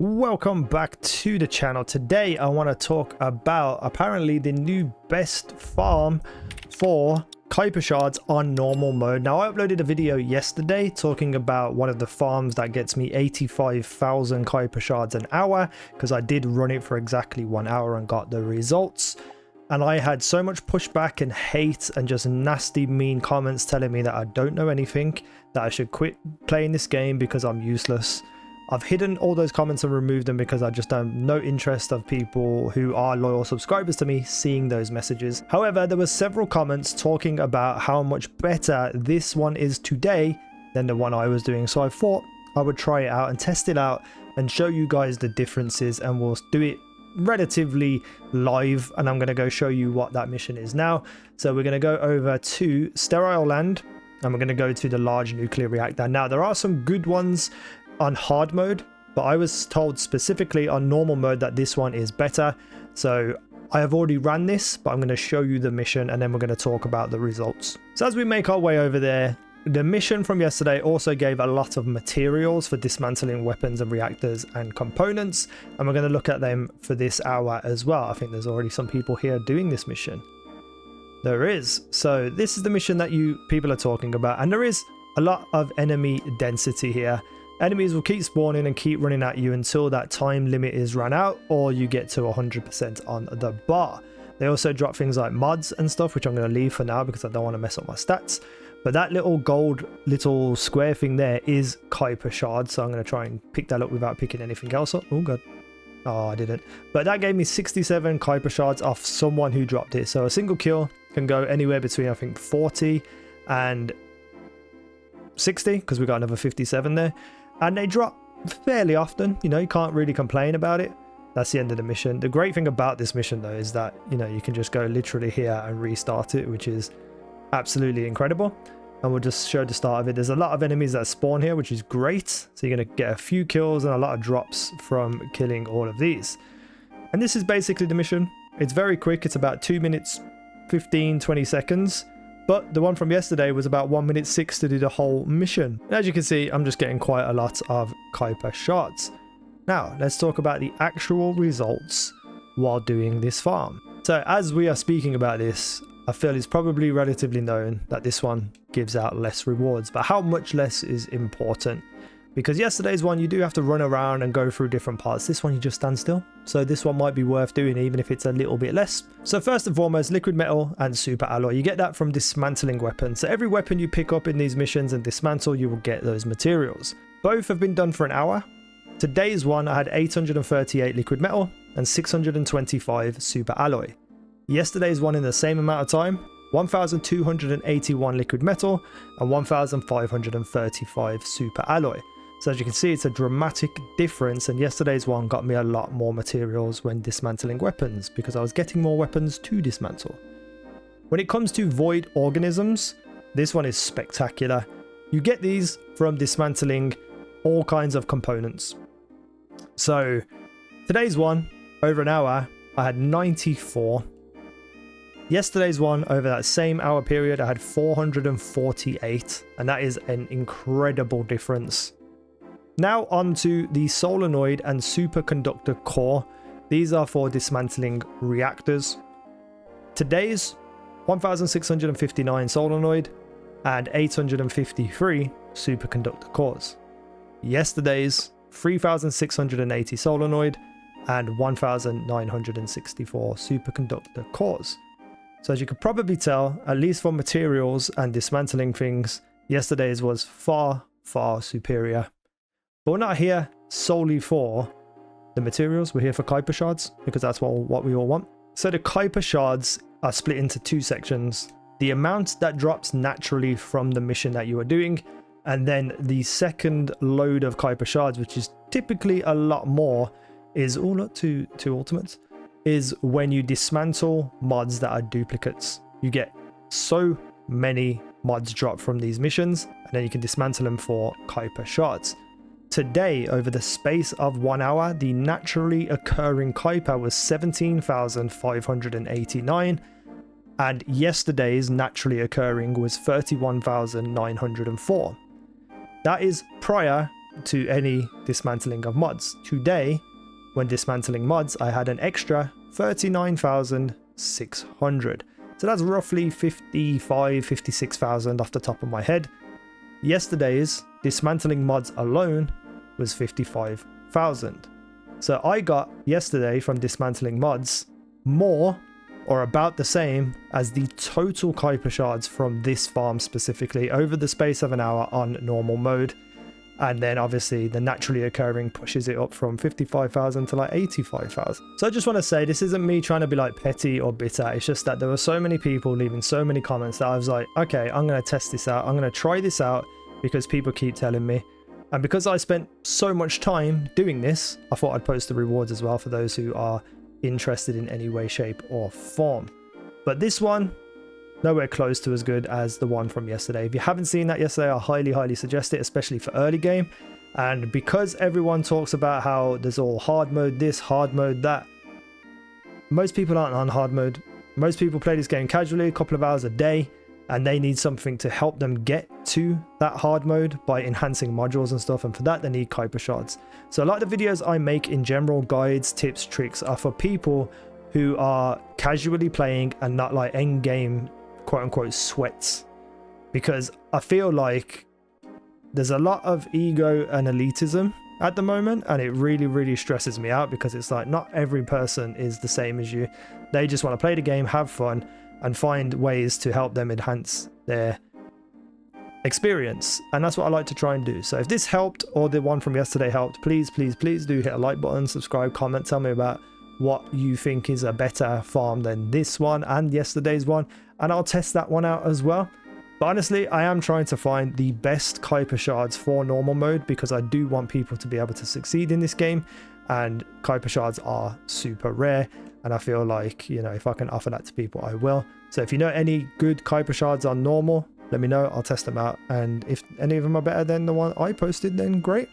Welcome back to the channel. Today I want to talk about apparently the new best farm for Kuiper shards on normal mode. Now I uploaded a video yesterday talking about one of the farms that gets me 85,000 Kuiper shards an hour, because I did run it for exactly 1 hour and got the results. And I had so much pushback and hate and just nasty mean comments telling me that I don't know anything, that I should quit playing this game because I'm useless. I've hidden all those comments and removed them because I just have no interest of people who are loyal subscribers to me seeing those messages. However, there were several comments talking about how much better this one is today than the one I was doing. So I thought I would try it out and test it out and show you guys the differences, and we'll do it relatively live, and I'm going to go show you what that mission is now. So we're going to go over to sterile land and we're going to go to the large nuclear reactor. Now there are some good ones on hard mode, but I was told specifically on normal mode that this one is better. So I have already ran this, but I'm going to show you the mission and then we're going to talk about the results. So as we make our way over there, the mission from yesterday also gave a lot of materials for dismantling weapons and reactors and components, and we're going to look at them for this hour as well. I think there's already some people here doing this mission. There is. So this is the mission that you people are talking about, and there is a lot of enemy density here. Enemies will keep spawning and keep running at you until that time limit is run out or you get to 100% on the bar. They also drop things like mods and stuff, which I'm going to leave for now because I don't want to mess up my stats. But that little gold little square thing there is Kuiper shards, so I'm going to try and pick that up without picking anything else up. Oh god. Oh, I didn't. But that gave me 67 Kuiper shards off someone who dropped it. So a single kill can go anywhere between, I think, 40 and 60, because we got another 57 there. And they drop fairly often, you know, you can't really complain about it. That's the end of the mission. The great thing about this mission though is that, you know, you can just go literally here and restart it, which is absolutely incredible. And we'll just show the start of it. There's a lot of enemies that spawn here, which is great. So you're going to get a few kills and a lot of drops from killing all of these. And this is basically the mission. It's very quick. It's about 2 minutes 15-20 seconds. But the one from yesterday was about 1 minute 6 to do the whole mission. And as you can see, I'm just getting quite a lot of Kuiper shards. Now, let's talk about the actual results while doing this farm. So as we are speaking about this, I feel it's probably relatively known that this one gives out less rewards, but how much less is important. Because yesterday's one, you do have to run around and go through different parts. This one, you just stand still. So this one might be worth doing, even if it's a little bit less. So first and foremost, liquid metal and super alloy. You get that from dismantling weapons. So every weapon you pick up in these missions and dismantle, you will get those materials. Both have been done for an hour. Today's one, I had 838 liquid metal and 625 super alloy. Yesterday's one in the same amount of time, 1,281 liquid metal and 1,535 super alloy. So as you can see, it's a dramatic difference, and yesterday's one got me a lot more materials when dismantling weapons because I was getting more weapons to dismantle. When it comes to void organisms, this one is spectacular. You get these from dismantling all kinds of components. So today's one, over an hour, I had 94. Yesterday's one, over that same hour period, I had 448, and that is an incredible difference. Now on to the solenoid and superconductor core. These are for dismantling reactors. Today's 1,659 solenoid and 853 superconductor cores. Yesterday's 3,680 solenoid and 1,964 superconductor cores. So as you could probably tell, at least for materials and dismantling things, yesterday's was far, far superior. But we're not here solely for the materials. We're here for Kuiper shards because that's what we all want. So the Kuiper shards are split into two sections. The amount that drops naturally from the mission that you are doing, and then the second load of Kuiper shards, which is typically a lot more, is all up to ultimates, is when you dismantle mods that are duplicates. You get so many mods drop from these missions, and then you can dismantle them for Kuiper shards. Today, over the space of 1 hour, the naturally occurring Kuiper was 17,589, and yesterday's naturally occurring was 31,904. That is prior to any dismantling of mods. Today, when dismantling mods, I had an extra 39,600. So that's roughly 56,000 off the top of my head. Yesterday's dismantling mods alone was 55,000. So I got yesterday from dismantling mods more or about the same as the total Kuiper shards from this farm specifically over the space of an hour on normal mode. And then obviously the naturally occurring pushes it up from 55,000 to like 85,000. So I just want to say, this isn't me trying to be like petty or bitter. It's just that there were so many people leaving so many comments that I was like, okay, I'm going to test this out. I'm going to try this out because people keep telling me. And because I spent so much time doing this, I thought I'd post the rewards as well for those who are interested in any way, shape or form. But this one, nowhere close to as good as the one from yesterday. If you haven't seen that yesterday, I highly suggest it, especially for early game. And because everyone talks about how there's all hard mode this, hard mode that, most people aren't on hard mode. Most people play this game casually, a couple of hours a day, and they need something to help them get to that hard mode by enhancing modules and stuff, and for that they need Kuiper shards. So a lot of the videos I make in general, guides, tips, tricks, are for people who are casually playing and not like end game quote unquote sweats, because I feel like there's a lot of ego and elitism at the moment, and it really stresses me out, because it's like not every person is the same as you. They just want to play the game, have fun, and find ways to help them enhance their experience, and that's what I like to try and do. So if this helped, or the one from yesterday helped, please do hit a like button, subscribe, comment, tell me about what you think is a better farm than this one and yesterday's one, and I'll test that one out as well. But honestly, I am trying to find the best Kuiper shards for normal mode, because I do want people to be able to succeed in this game, and Kuiper shards are super rare, and I feel like, you know, if I can offer that to people, I will. So if you know any good Kuiper shards on normal, let me know, I'll test them out, and if any of them are better than the one I posted, then great.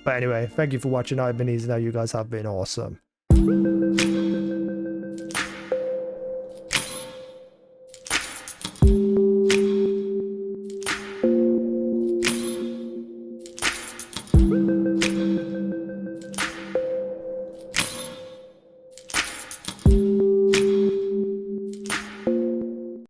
But anyway, thank you for watching. I've been easynow. You guys have been awesome.